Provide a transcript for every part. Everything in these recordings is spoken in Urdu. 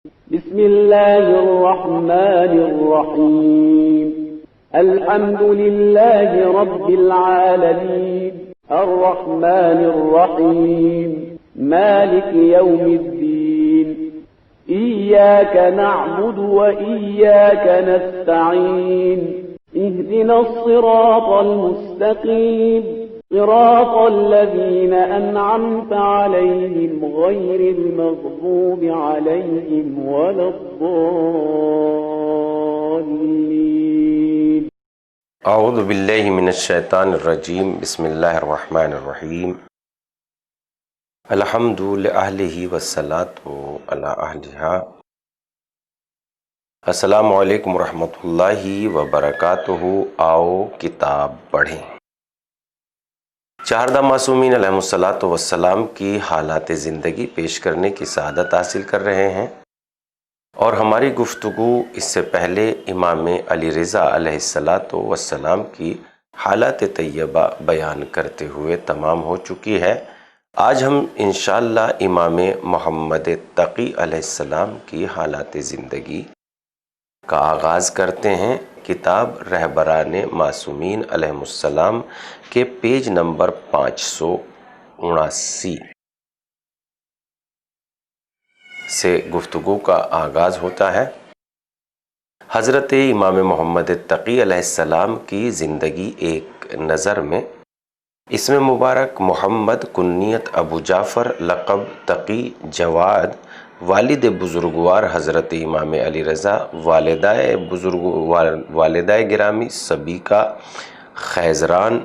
بسم الله الرحمن الرحيم الحمد لله رب العالمين الرحمن الرحيم مالك يوم الدين إياك نعبد وإياك نستعين اهدنا الصراط المستقيم صراط الذين أنعمت عليهم غير المغضوب عليهم ولا الضالين. اعوذ باللہ من الشیطان الرجیم. بسم اللہ الرحمن الرحیم. الحمد لأہلہ والصلاۃ علی اہلہا. السلام علیکم ورحمۃ اللہ وبرکاتہ. آؤ کتاب پڑھیں. چہاردہ معصومین علیہم الصلاۃ والسلام کی حالات زندگی پیش کرنے کی سعادت حاصل کر رہے ہیں، اور ہماری گفتگو اس سے پہلے امام علی رضا علیہ الصلاۃ والسلام کی حالات طیبہ بیان کرتے ہوئے تمام ہو چکی ہے. آج ہم انشاءاللہ امام محمد تقی علیہ السلام کی حالات زندگی کا آغاز کرتے ہیں. کتاب رہبران معصومین علیہم السلام کے پیج نمبر 579 سے گفتگو کا آغاز ہوتا ہے. حضرت امام محمد تقی علیہ السلام کی زندگی ایک نظر میں. اسم مبارک محمد، کنیت ابو جعفر، لقب تقی جواد، والد بزرگوار حضرت امام علی رضا، والدہ گرامی سبیکہ خیزران.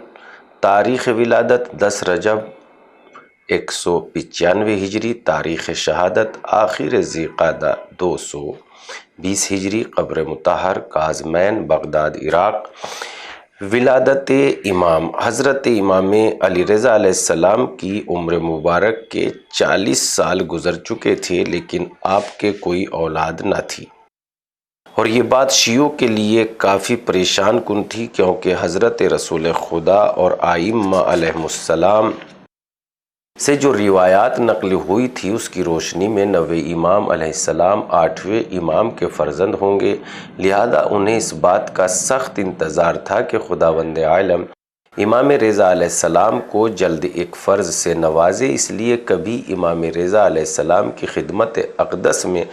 تاریخ ولادت 10 رجب 195 ہجری. تاریخ شہادت آخر ذیقعدہ 220 ہجری. قبر مطہر کاظمین، بغداد، عراق. ولادت امام حضرت امام علی رضا علیہ السلام کی عمر مبارک کے 40 سال گزر چکے تھے، لیکن آپ کے کوئی اولاد نہ تھی، اور یہ بات شیعوں کے لیے کافی پریشان کن تھی، کیونکہ حضرت رسول خدا اور ائمہ علیہم السلام سے جو روایات نقل ہوئی تھی اس کی روشنی میں 9ویں امام علیہ السلام 8ویں امام کے فرزند ہوں گے. لہذا انہیں اس بات کا سخت انتظار تھا کہ خداوند عالم امام رضا علیہ السلام کو جلد ایک فرض سے نوازے. اس لیے کبھی امام رضا علیہ السلام کی خدمت اقدس میں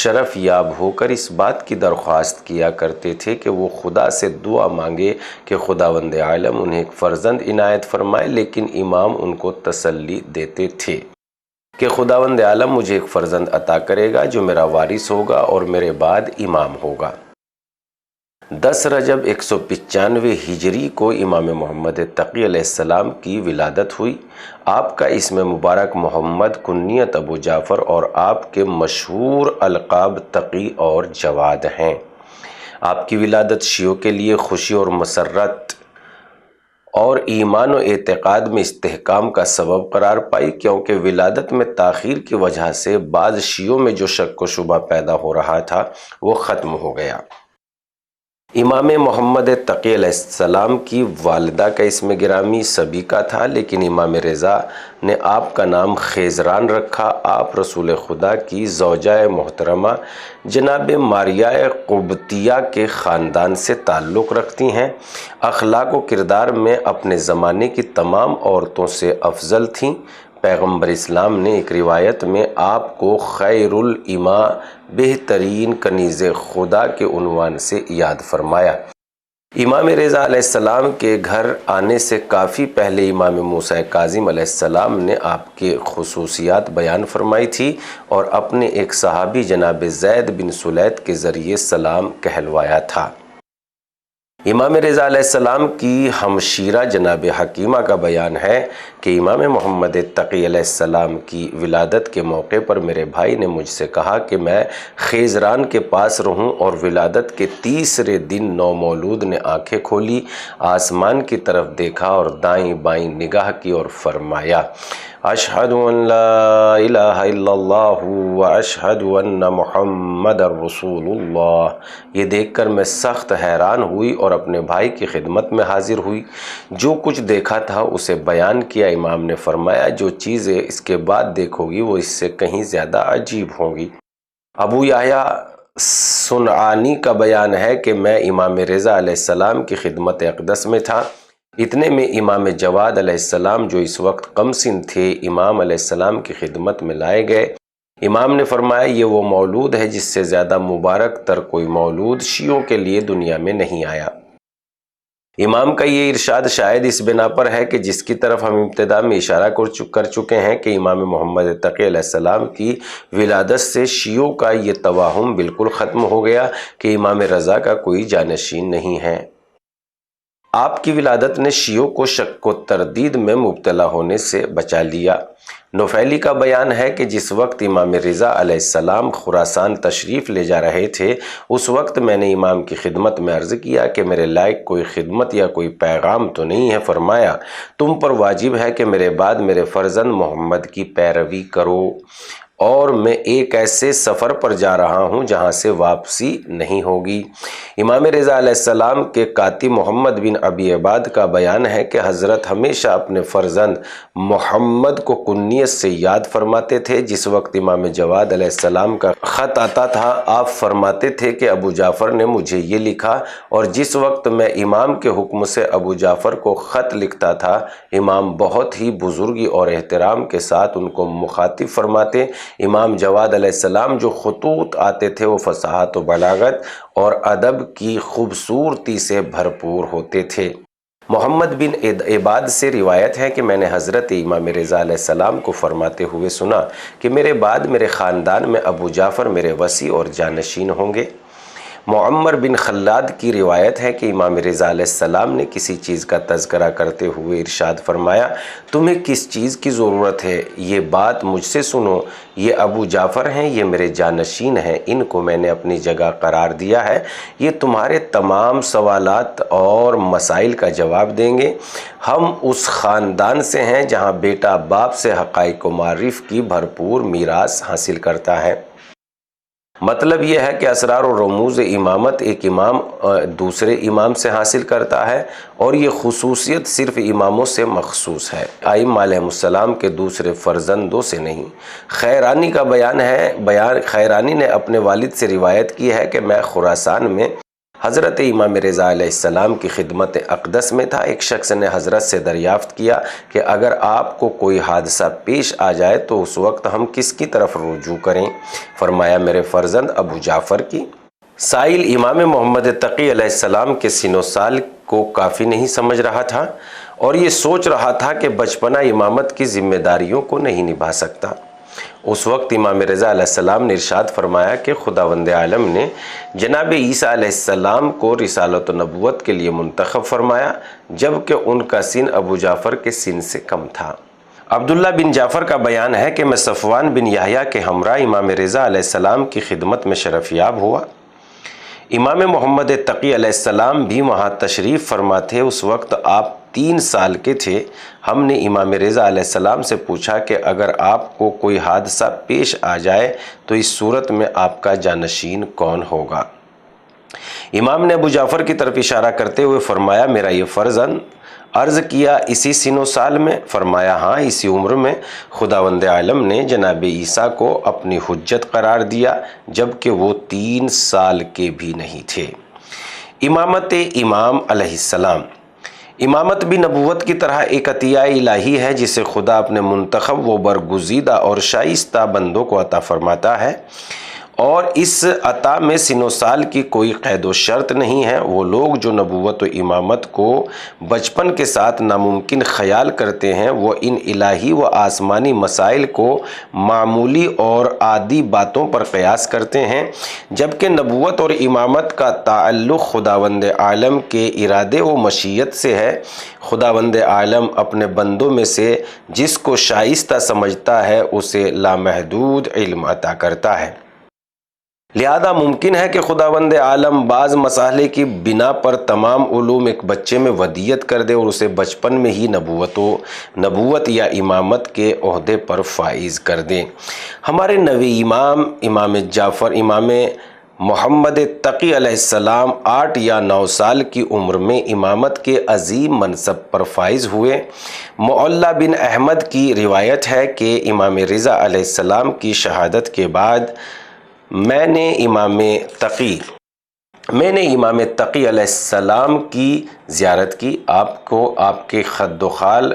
شرف یاب ہو کر اس بات کی درخواست کیا کرتے تھے کہ وہ خدا سے دعا مانگے کہ خداوند عالم انہیں ایک فرزند عنایت فرمائے، لیکن امام ان کو تسلی دیتے تھے کہ خداوند عالم مجھے ایک فرزند عطا کرے گا جو میرا وارث ہوگا اور میرے بعد امام ہوگا. 10 رجب 195 ہجری کو امام محمد تقی علیہ السلام کی ولادت ہوئی. آپ کا اسم مبارک محمد، کنیت ابو جعفر، اور آپ کے مشہور القاب تقی اور جواد ہیں. آپ کی ولادت شیعوں کے لیے خوشی اور مسرت اور ایمان و اعتقاد میں استحکام کا سبب قرار پائی، کیونکہ ولادت میں تاخیر کی وجہ سے بعض شیعوں میں جو شک و شبہ پیدا ہو رہا تھا وہ ختم ہو گیا. امام محمد تقی علیہ السلام کی والدہ کا اسم گرامی سبیکہ تھا، لیکن امام رضا نے آپ کا نام خیزران رکھا. آپ رسول خدا کی زوجہ محترمہ جناب ماریہ قبطیہ کے خاندان سے تعلق رکھتی ہیں. اخلاق و کردار میں اپنے زمانے کی تمام عورتوں سے افضل تھیں. پیغمبر اسلام نے ایک روایت میں آپ کو خیر الاماء، بہترین کنیز خدا کے عنوان سے یاد فرمایا. امام رضا علیہ السلام کے گھر آنے سے کافی پہلے امام موسیٰ کاظم علیہ السلام نے آپ کے خصوصیات بیان فرمائی تھی اور اپنے ایک صحابی جناب زید بن سلیط کے ذریعے سلام کہلوایا تھا. امام رضا علیہ السلام کی ہمشیرہ جناب حکیمہ کا بیان ہے کہ امام محمد تقی علیہ السلام کی ولادت کے موقع پر میرے بھائی نے مجھ سے کہا کہ میں خیزران کے پاس رہوں، اور ولادت کے تیسرے دن نومولود نے آنکھیں کھولی، آسمان کی طرف دیکھا اور دائیں بائیں نگاہ کی اور فرمایا اشہد ان لا الہ الا اللہ و اشہد ان محمد رسول اللہ۔ یہ دیکھ کر میں سخت حیران ہوئی اور اپنے بھائی کی خدمت میں حاضر ہوئی۔ جو کچھ دیکھا تھا اسے بیان کیا۔ امام نے فرمایا جو چیزیں اس کے بعد دیکھو گی وہ اس سے کہیں زیادہ عجیب ہوں گی۔ ابو یحییٰ صنعانی کا بیان ہے کہ میں امام رضا علیہ السلام کی خدمت اقدس میں تھا، اتنے میں امام جواد علیہ السلام جو اس وقت کم سن تھے امام علیہ السلام کی خدمت میں لائے گئے۔ امام نے فرمایا یہ وہ مولود ہے جس سے زیادہ مبارک تر کوئی مولود شیعوں کے لیے دنیا میں نہیں آیا۔ امام کا یہ ارشاد شاید اس بنا پر ہے کہ جس کی طرف ہم ابتدا میں اشارہ کر چکے ہیں کہ امام محمد تقی علیہ السلام کی ولادت سے شیعوں کا یہ توہم بالکل ختم ہو گیا کہ امام رضا کا کوئی جانشین نہیں ہے۔ آپ کی ولادت نے شیعوں کو شک و تردید میں مبتلا ہونے سے بچا لیا۔ نوفیلی کا بیان ہے کہ جس وقت امام رضا علیہ السلام خراسان تشریف لے جا رہے تھے اس وقت میں نے امام کی خدمت میں عرض کیا کہ میرے لائق کوئی خدمت یا کوئی پیغام تو نہیں ہے۔ فرمایا تم پر واجب ہے کہ میرے بعد میرے فرزند محمد کی پیروی کرو، اور میں ایک ایسے سفر پر جا رہا ہوں جہاں سے واپسی نہیں ہوگی۔ امام رضا علیہ السلام کے کاتب محمد بن ابی عباد کا بیان ہے کہ حضرت ہمیشہ اپنے فرزند محمد کو کنیت سے یاد فرماتے تھے۔ جس وقت امام جواد علیہ السلام کا خط آتا تھا آپ فرماتے تھے کہ ابو جعفر نے مجھے یہ لکھا، اور جس وقت میں امام کے حکم سے ابو جعفر کو خط لکھتا تھا امام بہت ہی بزرگی اور احترام کے ساتھ ان کو مخاطب فرماتے۔ امام جواد علیہ السلام جو خطوط آتے تھے وہ فصاحت و بلاغت اور ادب کی خوبصورتی سے بھرپور ہوتے تھے۔ محمد بن عباد سے روایت ہے کہ میں نے حضرت امام رضا علیہ السلام کو فرماتے ہوئے سنا کہ میرے بعد میرے خاندان میں ابو جعفر میرے وصی اور جانشین ہوں گے۔ معمر بن خلاد کی روایت ہے کہ امام رضا علیہ السلام نے کسی چیز کا تذکرہ کرتے ہوئے ارشاد فرمایا تمہیں کس چیز کی ضرورت ہے؟ یہ بات مجھ سے سنو، یہ ابو جعفر ہیں، یہ میرے جانشین ہیں، ان کو میں نے اپنی جگہ قرار دیا ہے، یہ تمہارے تمام سوالات اور مسائل کا جواب دیں گے۔ ہم اس خاندان سے ہیں جہاں بیٹا باپ سے حقائق و معارف کی بھرپور میراث حاصل کرتا ہے۔ مطلب یہ ہے کہ اسرار و رموز امامت ایک امام دوسرے امام سے حاصل کرتا ہے، اور یہ خصوصیت صرف اماموں سے مخصوص ہے، ائمہ علیہ السلام کے دوسرے فرزندوں سے نہیں۔ خیرانی کا بیان ہے، خیرانی نے اپنے والد سے روایت کی ہے کہ میں خراسان میں حضرت امام رضا علیہ السلام کی خدمت اقدس میں تھا۔ ایک شخص نے حضرت سے دریافت کیا کہ اگر آپ کو کوئی حادثہ پیش آ جائے تو اس وقت ہم کس کی طرف رجوع کریں؟ فرمایا میرے فرزند ابو جعفر کی۔ سائل امام محمد تقی علیہ السلام کے سن و سال کو کافی نہیں سمجھ رہا تھا، اور یہ سوچ رہا تھا کہ بچپنا امامت کی ذمہ داریوں کو نہیں نبھا سکتا۔ اس وقت امام رضا علیہ السلام نے ارشاد فرمایا کہ خداوند عالم نے جناب عیسیٰ علیہ السلام کو رسالت و نبوت کے لیے منتخب فرمایا، جبکہ ان کا سن ابو جعفر کے سن سے کم تھا۔ عبداللہ بن جعفر کا بیان ہے کہ میں صفوان بن یحییٰ کے ہمراہ امام رضا علیہ السلام کی خدمت میں شرف یاب ہوا۔ امام محمد تقی علیہ السلام بھی وہاں تشریف فرما تھے۔ اس وقت آپ 3 سال کے تھے۔ ہم نے امام رضا علیہ السلام سے پوچھا کہ اگر آپ کو کوئی حادثہ پیش آ جائے تو اس صورت میں آپ کا جانشین کون ہوگا؟ امام نے ابو جعفر کی طرف اشارہ کرتے ہوئے فرمایا میرا یہ فرزند۔ عرض کیا اسی سن و سال میں؟ فرمایا ہاں اسی عمر میں۔ خداوند عالم نے جناب عیسیٰ کو اپنی حجت قرار دیا جبکہ وہ 3 سال کے بھی نہیں تھے۔ امامت امام علیہ السلام۔ امامت بھی نبوت کی طرح ایک عطیہ الہی ہے جسے خدا اپنے منتخب و برگزیدہ اور شائستہ بندوں کو عطا فرماتا ہے، اور اس عطا میں سن و سال کی کوئی قید و شرط نہیں ہے۔ وہ لوگ جو نبوت و امامت کو بچپن کے ساتھ ناممکن خیال کرتے ہیں وہ ان الہی و آسمانی مسائل کو معمولی اور عادی باتوں پر قیاس کرتے ہیں، جبکہ نبوت اور امامت کا تعلق خداوند عالم کے ارادے و مشیت سے ہے۔ خداوند عالم اپنے بندوں میں سے جس کو شائستہ سمجھتا ہے اسے لامحدود علم عطا کرتا ہے۔ لہذا ممکن ہے کہ خداوند عالم بعض مسئلے کی بنا پر تمام علوم ایک بچے میں ودیت کر دے اور اسے بچپن میں ہی نبوت یا امامت کے عہدے پر فائز کر دے۔ ہمارے نویں امام جعفر امام محمد تقی علیہ السلام 8 یا 9 سال کی عمر میں امامت کے عظیم منصب پر فائز ہوئے۔ معلی بن احمد کی روایت ہے کہ امام رضا علیہ السلام کی شہادت کے بعد میں نے امام تقی علیہ السلام کی زیارت کی، آپ کو آپ کے خد و خال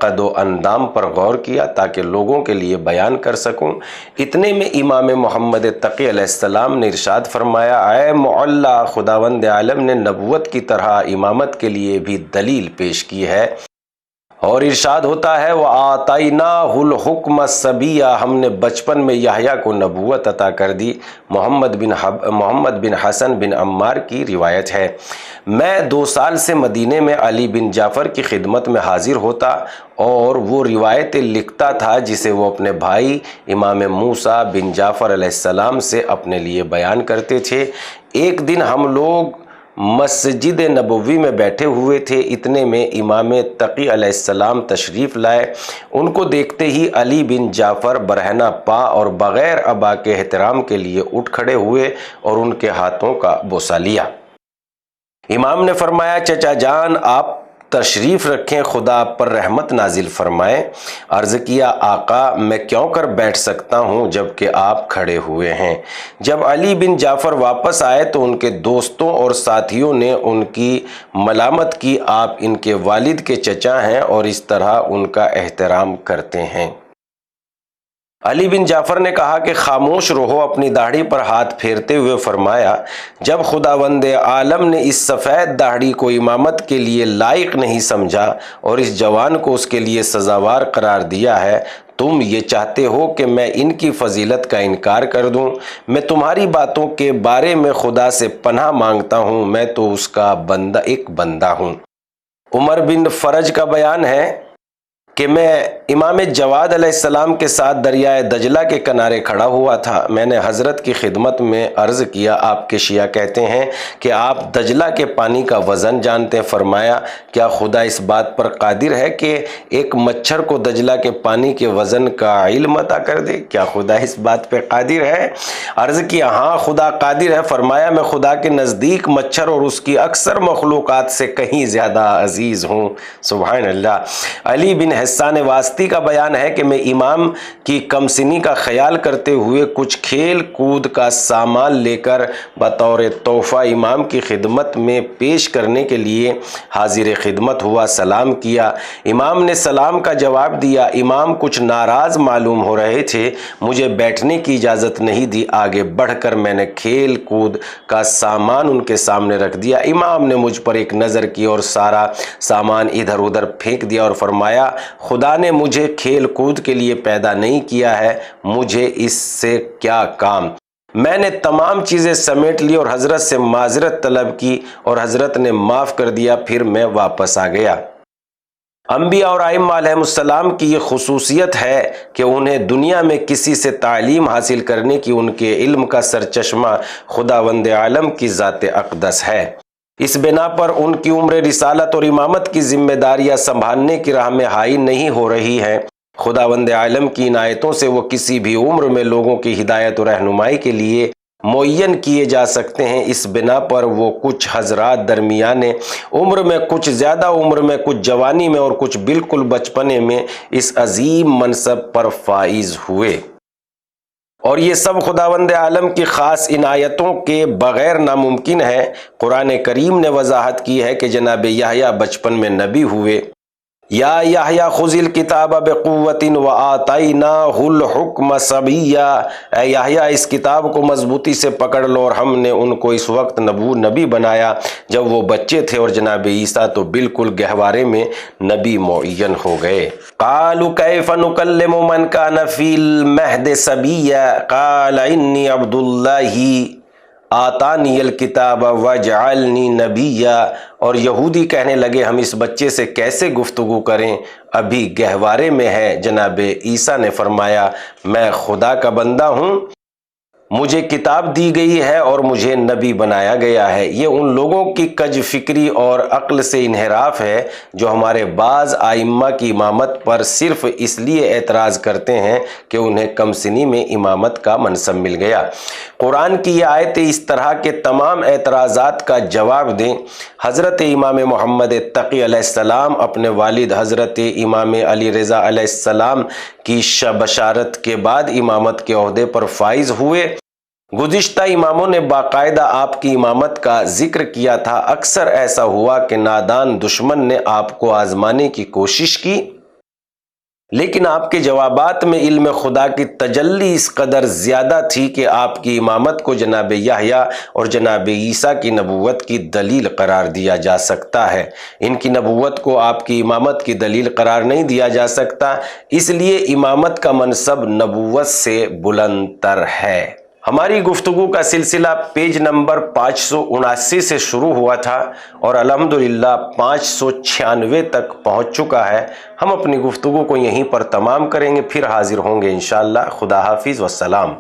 قد و اندام پر غور کیا تاکہ لوگوں کے لیے بیان کر سکوں۔ اتنے میں امام محمد تقی علیہ السلام نے ارشاد فرمایا، اے معلا، خداوند عالم نے نبوت کی طرح امامت کے لیے بھی دلیل پیش کی ہے، اور ارشاد ہوتا ہے وَآتَيْنَاهُ الْحُكْمَ صَبِيًّا، ہم نے بچپن میں یحییٰ کو نبوت عطا کر دی۔ محمد بن حسن بن عمار کی روایت ہے۔ میں 2 سال سے مدینے میں علی بن جعفر کی خدمت میں حاضر ہوتا اور وہ روایتیں لکھتا تھا جسے وہ اپنے بھائی امام موسیٰ بن جعفر علیہ السلام سے اپنے لیے بیان کرتے تھے۔ ایک دن ہم لوگ مسجد نبوی میں بیٹھے ہوئے تھے، اتنے میں امام تقی علیہ السلام تشریف لائے۔ ان کو دیکھتے ہی علی بن جعفر برہنہ پا اور بغیر ابا کے احترام کے لیے اٹھ کھڑے ہوئے اور ان کے ہاتھوں کا بوسہ لیا۔ امام نے فرمایا، چچا جان آپ تشریف رکھیں، خدا آپ پر رحمت نازل فرمائے۔ عرض کیا، آقا میں کیوں کر بیٹھ سکتا ہوں جبکہ آپ کھڑے ہوئے ہیں؟ جب علی بن جعفر واپس آئے تو ان کے دوستوں اور ساتھیوں نے ان کی ملامت کی، آپ ان کے والد کے چچا ہیں اور اس طرح ان کا احترام کرتے ہیں۔ علی بن جعفر نے کہا کہ خاموش رہو، اپنی داڑھی پر ہاتھ پھیرتے ہوئے فرمایا، جب خداوند عالم نے اس سفید داڑھی کو امامت کے لیے لائق نہیں سمجھا اور اس جوان کو اس کے لیے سزاوار قرار دیا ہے، تم یہ چاہتے ہو کہ میں ان کی فضیلت کا انکار کر دوں؟ میں تمہاری باتوں کے بارے میں خدا سے پناہ مانگتا ہوں، میں تو اس کا ایک بندہ ہوں۔ عمر بن فرج کا بیان ہے کہ میں امام جواد علیہ السلام کے ساتھ دریائے دجلہ کے کنارے کھڑا ہوا تھا۔ میں نے حضرت کی خدمت میں عرض کیا، آپ کے شیعہ کہتے ہیں کہ آپ دجلہ کے پانی کا وزن جانتے ہیں۔ فرمایا، کیا خدا اس بات پر قادر ہے کہ ایک مچھر کو دجلہ کے پانی کے وزن کا علم عطا کر دے؟ کیا خدا اس بات پہ قادر ہے؟ عرض کیا، ہاں خدا قادر ہے۔ فرمایا، میں خدا کے نزدیک مچھر اور اس کی اکثر مخلوقات سے کہیں زیادہ عزیز ہوں۔ سبحان اللہ۔ علی بن حسان واسطی کا بیان ہے کہ میں امام کی کمسنی کا خیال کرتے ہوئے کچھ کھیل کود کا سامان لے کر بطور تحفہ امام کی خدمت میں پیش کرنے کے لیے حاضر خدمت ہوا، سلام کیا۔ امام نے سلام کا جواب دیا۔ امام کچھ ناراض معلوم ہو رہے تھے، مجھے بیٹھنے کی اجازت نہیں دی۔ آگے بڑھ کر میں نے کھیل کود کا سامان ان کے سامنے رکھ دیا۔ امام نے مجھ پر ایک نظر کی اور سارا سامان ادھر ادھر پھینک دیا اور فرمایا، خدا نے مجھے کھیل کود کے لیے پیدا نہیں کیا ہے، مجھے اس سے کیا کام؟ میں نے تمام چیزیں سمیٹ لی اور حضرت سے معذرت طلب کی اور حضرت نے معاف کر دیا، پھر میں واپس آ گیا۔ انبیاء اور ائمہ علیہ السلام کی یہ خصوصیت ہے کہ انہیں دنیا میں کسی سے تعلیم حاصل کرنے کی ان کے علم کا سرچشمہ خداوند عالم کی ذات اقدس ہے۔ اس بنا پر ان کی عمر رسالت اور امامت کی ذمہ داریاں سنبھالنے کی راہ میں حائل نہیں ہو رہی ہیں۔ خداوند عالم کی عنایتوں سے وہ کسی بھی عمر میں لوگوں کی ہدایت و رہنمائی کے لیے معین کیے جا سکتے ہیں۔ اس بنا پر وہ کچھ حضرات درمیانے عمر میں، کچھ زیادہ عمر میں، کچھ جوانی میں اور کچھ بالکل بچپنے میں اس عظیم منصب پر فائز ہوئے، اور یہ سب خداوند عالم کی خاص عنایتوں کے بغیر ناممکن ہے۔ قرآن کریم نے وضاحت کی ہے کہ جناب یحییٰ بچپن میں نبی ہوئے۔ یا یحییٰ خذ الکتاب بقوۃ وآتیناہ الحکم صبیا، اے یحییٰ اس کتاب کو مضبوطی سے پکڑ لو، اور ہم نے ان کو اس وقت نبی بنایا جب وہ بچے تھے، اور جناب عیسیٰ تو بالکل گہوارے میں نبی معین ہو گئے۔ قالوا کیف نکلم من کان فی المہد صبیا قال انی عبد اللہ آتانی الکتاب وجعلنی نبیا، اور یہودی کہنے لگے ہم اس بچے سے کیسے گفتگو کریں، ابھی گہوارے میں ہے۔ جناب عیسیٰ نے فرمایا، میں خدا کا بندہ ہوں، مجھے کتاب دی گئی ہے اور مجھے نبی بنایا گیا ہے۔ یہ ان لوگوں کی کج فکری اور عقل سے انحراف ہے جو ہمارے بعض ائمہ کی امامت پر صرف اس لیے اعتراض کرتے ہیں کہ انہیں کم سنی میں امامت کا منصب مل گیا۔ قرآن کی یہ آیتیں اس طرح کے تمام اعتراضات کا جواب دیں۔ حضرت امام محمد تقی علیہ السلام اپنے والد حضرت امام علی رضا علیہ السلام کی بشارت کے بعد امامت کے عہدے پر فائز ہوئے گزشتہ اماموں نے باقاعدہ آپ کی امامت کا ذکر کیا تھا، اکثر ایسا ہوا کہ نادان دشمن نے آپ کو آزمانے کی کوشش کی، لیکن آپ کے جوابات میں علم خدا کی تجلی اس قدر زیادہ تھی کہ آپ کی امامت کو جناب یحییٰ اور جناب عیسیٰ کی نبوت کی دلیل قرار دیا جا سکتا ہے۔ ان کی نبوت کو آپ کی امامت کی دلیل قرار نہیں دیا جا سکتا، اس لیے امامت کا منصب نبوت سے بلند تر ہے۔ ہماری گفتگو کا سلسلہ پیج نمبر 579 سے شروع ہوا تھا اور الحمدللہ 596 تک پہنچ چکا ہے۔ ہم اپنی گفتگو کو یہیں پر تمام کریں گے، پھر حاضر ہوں گے انشاءاللہ۔ خدا حافظ والسلام۔